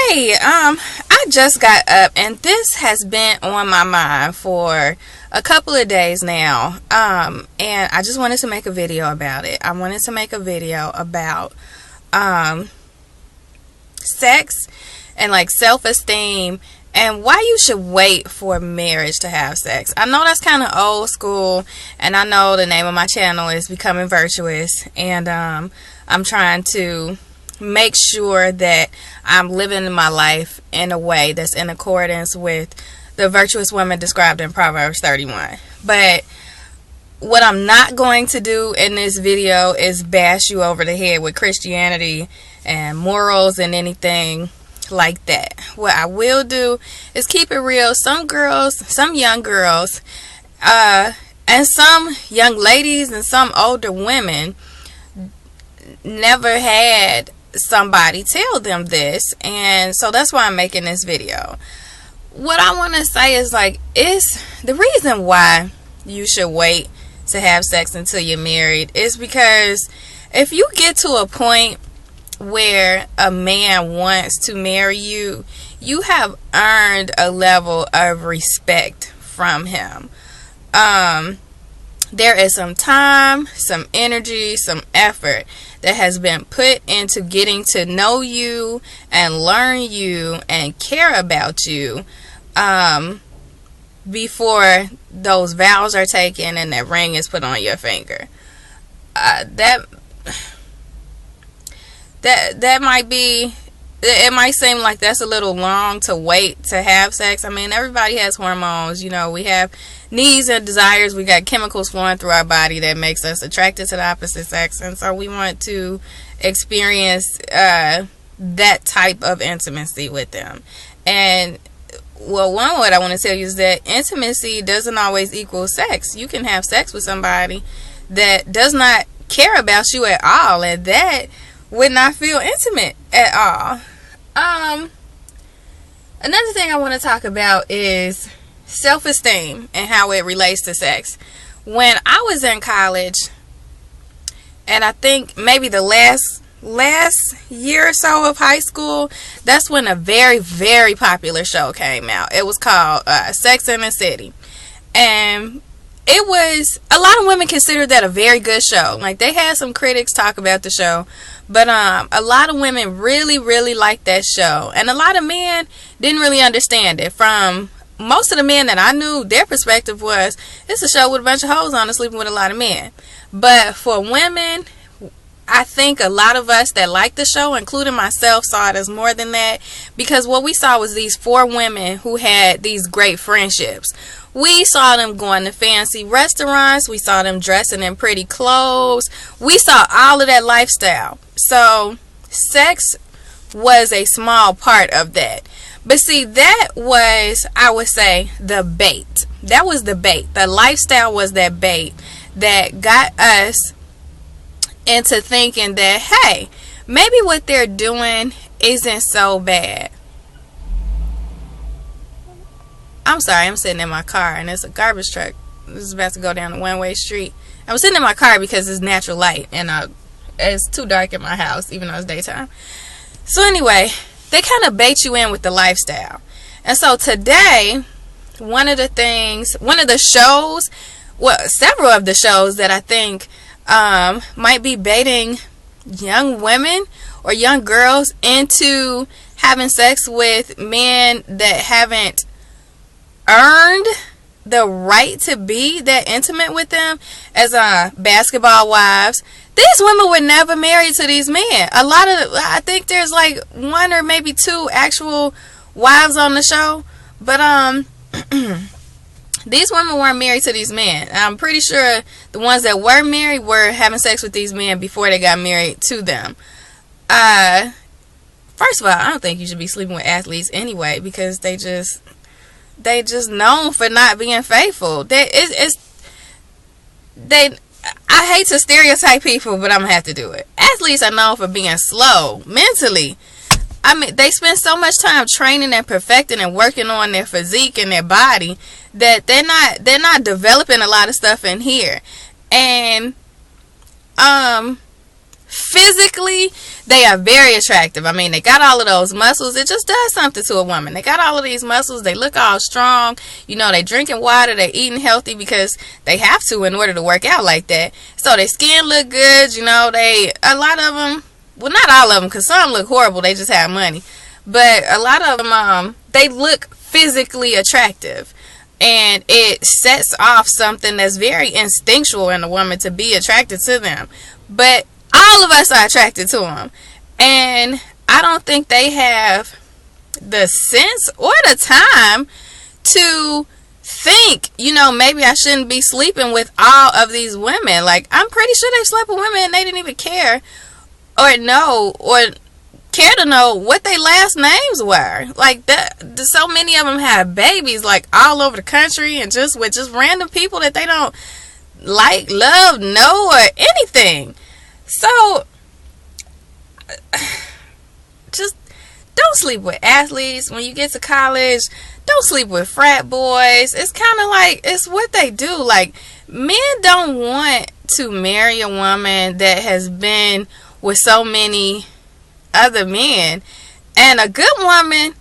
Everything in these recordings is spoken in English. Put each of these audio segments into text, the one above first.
Hey, I just got up and this has been on my mind for a couple of days now. And I just wanted to make a video about it. I wanted to make a video about sex and like self-esteem and why you should wait for marriage to have sex. I know that's kind of old school, and I know the name of my channel is Becoming Virtuous, and I'm trying to make sure that I'm living my life in a way that's in accordance with the virtuous woman described in Proverbs 31. But what I'm not going to do in this video is bash you over the head with Christianity and morals and anything like that. What I will do is keep it real. Some girls, some young girls, and some young ladies and some older women never had somebody tell them this, and so that's why I'm making this video. What I want to say is like, it's the reason why you should wait to have sex until you're married is because if you get to a point where a man wants to marry you, you have earned a level of respect from him. There is some time, some energy, some effort that has been put into getting to know you and learn you and care about you before those vows are taken and that ring is put on your finger. That might be, it might seem like that's a little long to wait to have sex. I mean, everybody has hormones. You know, we have needs and desires. We got chemicals flowing through our body that makes us attracted to the opposite sex, and so we want to experience that type of intimacy with them. And well, what I want to tell you is that intimacy doesn't always equal sex. You can have sex with somebody that does not care about you at all, and that would not feel intimate at all. Another thing I want to talk about is self-esteem and how it relates to sex. When I was in college, and I think maybe the last year or so of high school, that's when a very, very popular show came out. It was called Sex and the City, and it was, a lot of women considered that a very good show. Like, they had some critics talk about the show, but a lot of women really, really liked that show, and a lot of men didn't really understand it. From most of the men that I knew, their perspective was, it's a show with a bunch of hoes on it sleeping with a lot of men. But for women, I think a lot of us that liked the show, including myself, saw it as more than that, because what we saw was these four women who had these great friendships. We saw them going to fancy restaurants. We saw them dressing in pretty clothes. We saw all of that lifestyle. So sex was a small part of that. But see, that was, I would say, the bait. That was the bait. The lifestyle was that bait that got us into thinking that, hey, maybe what they're doing isn't so bad. I'm sorry, I'm sitting in my car and it's a garbage truck. This is about to go down a one-way street. I was sitting in my car because it's natural light, and it's too dark in my house even though it's daytime. So anyway, they kind of bait you in with the lifestyle. And so today, one of the shows, well, several of the shows that I think might be baiting young women or young girls into having sex with men that haven't earned the right to be that intimate with them, as Basketball Wives. These women were never married to these men. I think there's like one or maybe two actual wives on the show, but these women weren't married to these men. I'm pretty sure the ones that were married were having sex with these men before they got married to them. First of all, I don't think you should be sleeping with athletes anyway, because they just known for not being faithful. I hate to stereotype people, but I'm gonna have to do it. Athletes are known for being slow mentally. I mean, they spend so much time training and perfecting and working on their physique and their body that they're not developing a lot of stuff in here. And physically, they are very attractive. I mean, they got all of those muscles. It just does something to a woman. They got all of these muscles. They look all strong. You know, they drinking water. They eating healthy because they have to in order to work out like that. So their skin look good. You know, a lot of them, well, not all of them, because some look horrible. They just have money. But a lot of them, they look physically attractive. And it sets off something that's very instinctual in a woman to be attracted to them. But all of us are attracted to them. And I don't think they have the sense or the time to think, you know, maybe I shouldn't be sleeping with all of these women. Like, I'm pretty sure they slept with women and they didn't even care or know or care to know what their last names were. Like, that, so many of them have babies like all over the country and just with just random people that they don't like, love, know, or anything. So just don't sleep with athletes. When you get to college, don't sleep with frat boys. It's kind of like, it's what they do. Like, men don't want to marry a woman that has been with so many other men, and a good woman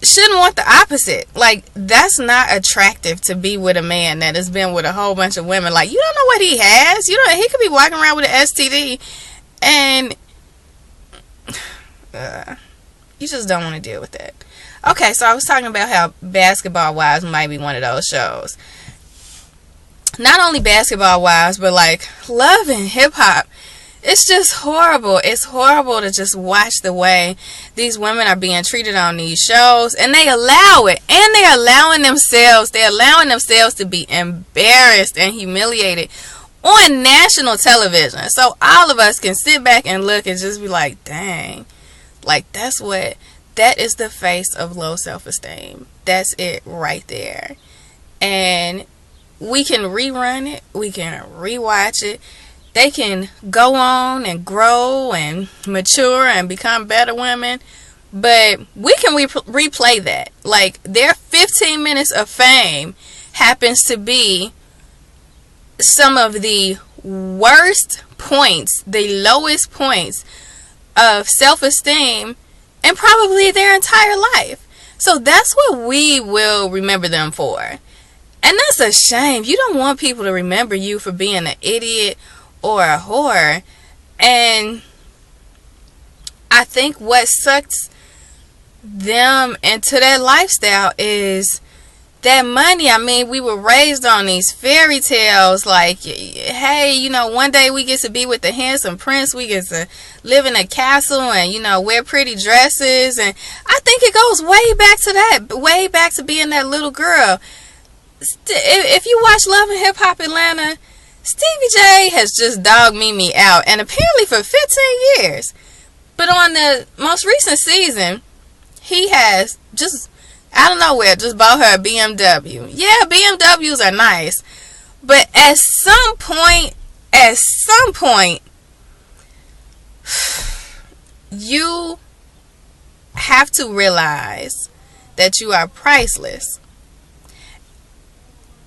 shouldn't want the opposite. Like, that's not attractive to be with a man that has been with a whole bunch of women. Like, you don't know what he has. You know, he could be walking around with an STD, and you just don't want to deal with that. Okay, so I was talking about how Basketball Wives might be one of those shows. Not only Basketball Wives, but like Love and Hip Hop. It's just horrible. It's horrible to just watch the way these women are being treated on these shows. And they allow it. And they're allowing themselves to be embarrassed and humiliated on national television. So all of us can sit back and look and just be like, dang. Like, that is the face of low self-esteem. That's it right there. And we can rerun it. We can rewatch it. They can go on and grow and mature and become better women. But we can replay that. Like, their 15 minutes of fame happens to be some of the worst points, the lowest points of self-esteem in probably their entire life. So that's what we will remember them for. And that's a shame. You don't want people to remember you for being an idiot or a whore. And I think what sucks them into that lifestyle is that money. I mean, we were raised on these fairy tales like, hey, you know, one day we get to be with the handsome prince, we get to live in a castle and, you know, wear pretty dresses. And I think it goes way back to that, way back to being that little girl. If you watch Love and Hip Hop Atlanta, Stevie J has just dogged Mimi out, and apparently for 15 years. But on the most recent season, he has just out of nowhere just bought her a BMW. Yeah, BMWs are nice, but at some point, you have to realize that you are priceless.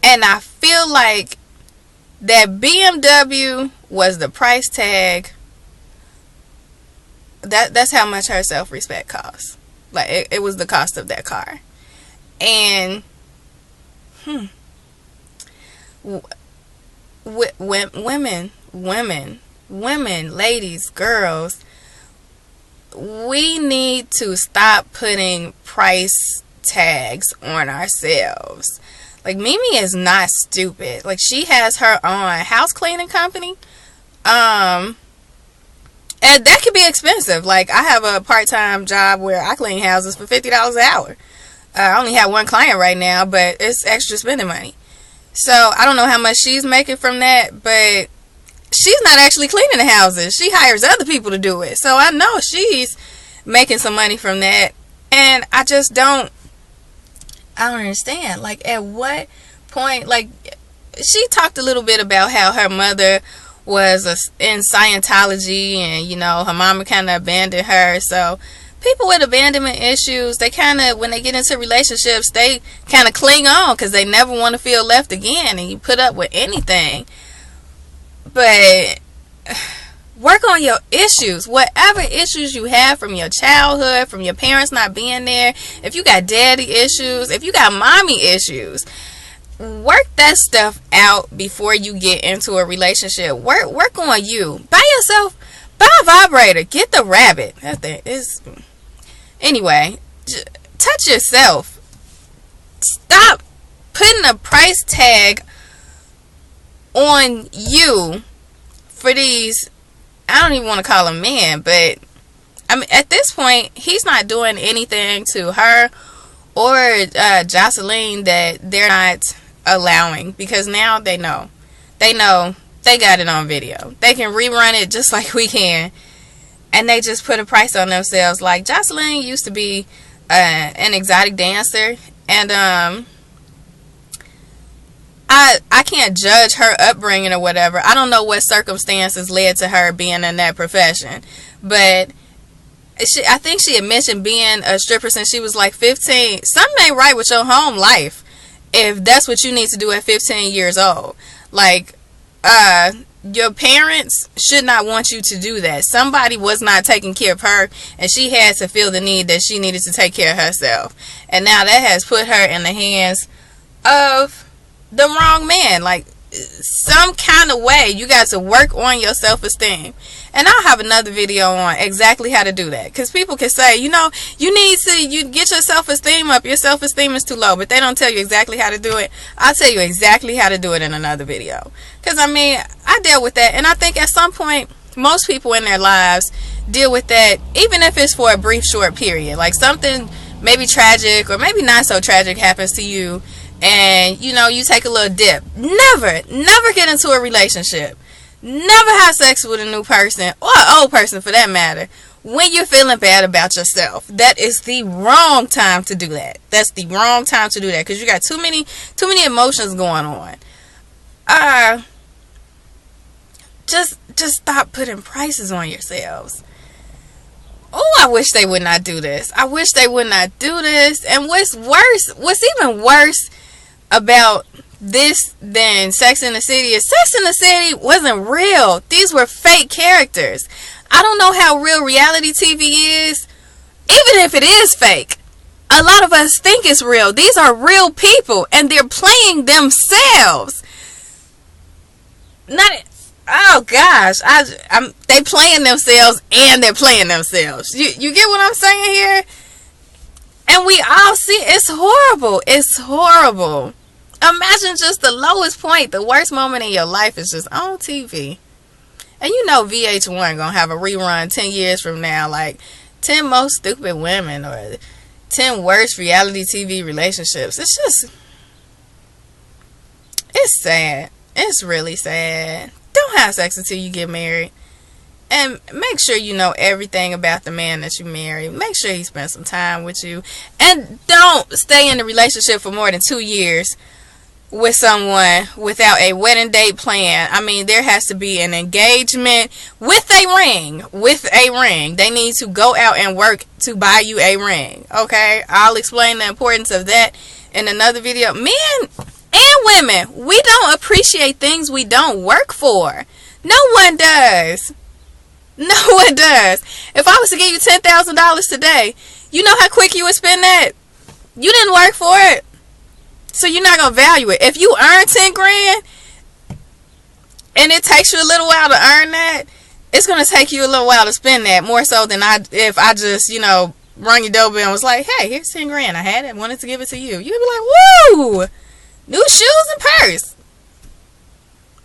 And I feel like that BMW was the price tag. That's how much her self-respect costs. Like, it was the cost of that car. And women, ladies, girls, we need to stop putting price tags on ourselves. Like, Mimi is not stupid. Like, she has her own house cleaning company. And that could be expensive. Like, I have a part-time job where I clean houses for $50 an hour. I only have one client right now, but it's extra spending money. So, I don't know how much she's making from that, but she's not actually cleaning the houses. She hires other people to do it. So, I know she's making some money from that. And I just don't understand. Like, at what point, like, she talked a little bit about how her mother was in Scientology and, you know, her mama kind of abandoned her. So people with abandonment issues, they kind of, when they get into relationships, they kind of cling on because they never want to feel left again, and you put up with anything. But Work on your issues. Whatever issues you have from your childhood, from your parents not being there, if you got daddy issues, if you got mommy issues, work that stuff out before you get into a relationship. Work on you. Buy yourself, buy a vibrator. Get the rabbit. That thing is... Anyway, touch yourself. Stop putting a price tag on you for these... I don't even want to call him men, but I mean, at this point, he's not doing anything to her or Jocelyn that they're not allowing, because now they know. They know they got it on video. They can rerun it just like we can, and they just put a price on themselves. Like, Jocelyn used to be an exotic dancer, and I can't judge her upbringing or whatever. I don't know what circumstances led to her being in that profession. But I think she had mentioned being a stripper since she was like 15. Something ain't right with your home life if that's what you need to do at 15 years old. Like, your parents should not want you to do that. Somebody was not taking care of her, and she had to feel the need that she needed to take care of herself. And now that has put her in the hands of the wrong man. Like, some kind of way you got to work on your self-esteem, and I'll have another video on exactly how to do that, because people can say, you know, you need to get your self-esteem up, your self-esteem is too low, but they don't tell you exactly how to do it. I'll tell you exactly how to do it in another video, because I mean, I dealt with that, and I think at some point most people in their lives deal with that, even if it's for a brief short period. Like, something maybe tragic or maybe not so tragic happens to you, and you know, you take a little dip. Never get into a relationship, never have sex with a new person, or an old person for that matter, when you're feeling bad about yourself. That is the wrong time to do that. That's the wrong time to do that, because you got too many emotions going on. Just stop putting prices on yourselves. Oh, I wish they would not do this. I wish they would not do this. And what's even worse about this than Sex in the City is Sex in the City wasn't real. These were fake characters. I don't know how real reality TV is. Even if it is fake, a lot of us think it's real. These are real people, and they're playing themselves. Oh gosh, they playing themselves, and they're playing themselves. You get what I'm saying here? And we all see it's horrible. It's horrible. Imagine just the lowest point, the worst moment in your life is just on TV. And you know VH1 gonna have a rerun 10 years from now, like 10 most stupid women or 10 worst reality TV relationships. It's sad. It's really sad. Don't have sex until you get married. And make sure you know everything about the man that you marry. Make sure he spends some time with you. And don't stay in a relationship for more than 2 years with someone without a wedding date plan. I mean, there has to be an engagement with a ring. With a ring. They need to go out and work to buy you a ring. Okay? I'll explain the importance of that in another video. Men and women, we don't appreciate things we don't work for. No one does. No one does. If I was to give you $10,000 today, you know how quick you would spend that? You didn't work for it, so you're not going to value it. If you earn 10 grand and it takes you a little while to earn that, it's going to take you a little while to spend that, more so than if I just, you know, rung your doorbell and was like, hey, here's 10 grand. I had it. Wanted to give it to you. You'd be like, woo! New shoes and purse.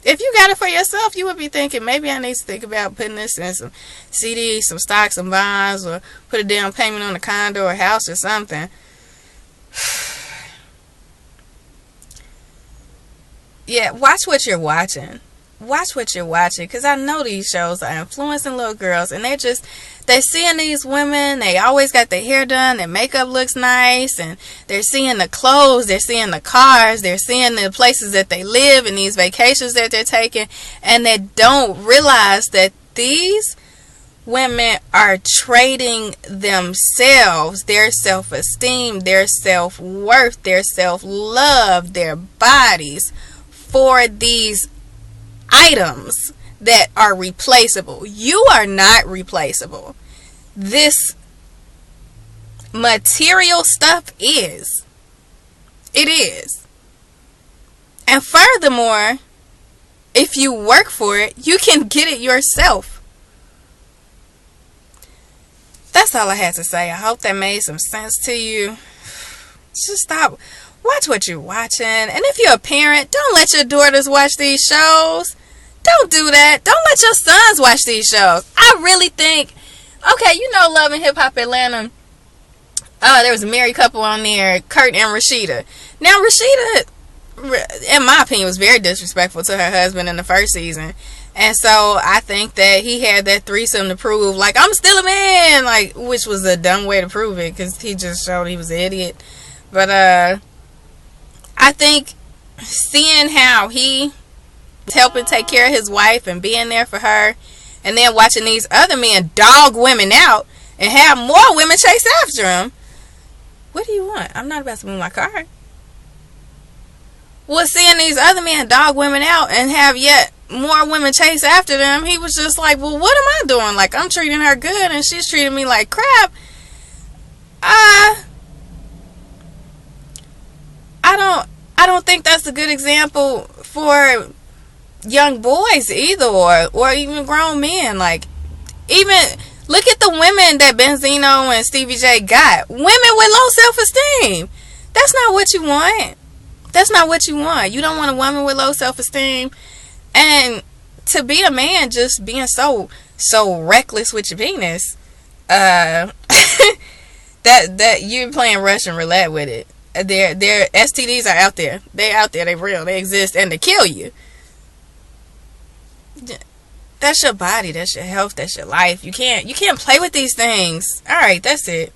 If you got it for yourself, you would be thinking, maybe I need to think about putting this in some CDs, some stocks, some bonds, or put a down payment on a condo or house or something. Yeah, watch what you're watching. Watch what you're watching, because I know these shows are influencing little girls, and they're seeing these women, they always got their hair done, their makeup looks nice, and they're seeing the clothes, they're seeing the cars, they're seeing the places that they live and these vacations that they're taking, and they don't realize that these women are trading themselves, their self-esteem, their self-worth, their self-love, their bodies for these items that are replaceable. You are not replaceable. This material stuff is. It is. And furthermore, if you work for it, you can get it yourself. That's all I had to say. I hope that made some sense to you. Just stop. Watch what you're watching. And if you're a parent, don't let your daughters watch these shows. Don't do that. Don't let your sons watch these shows. I really think, okay, you know Love and Hip Hop Atlanta. There was a married couple on there, Kurt and Rashida. Now, Rashida, in my opinion, was very disrespectful to her husband in the first season. And so I think that he had that threesome to prove, like, I'm still a man, like, which was a dumb way to prove it, because he just showed he was an idiot. But I think seeing how he was helping take care of his wife and being there for her, and then watching these other men dog women out and have more women chase after him. What do you want? I'm not about to move my car. Well, seeing these other men dog women out and have yet more women chase after them, he was just like, well, what am I doing? Like, I'm treating her good and she's treating me like crap. I don't think that's a good example for young boys either, or even grown men. Like, even look at the women that Benzino and Stevie J got. Women with low self-esteem. That's not what you want. That's not what you want. You don't want a woman with low self-esteem. And to be a man just being so reckless with your penis, that you're playing Russian roulette with it. Their STDs are out there. They're out there. They're real. They exist, and they kill you. That's your body. That's your health. That's your life. You can't play with these things. All right, that's it.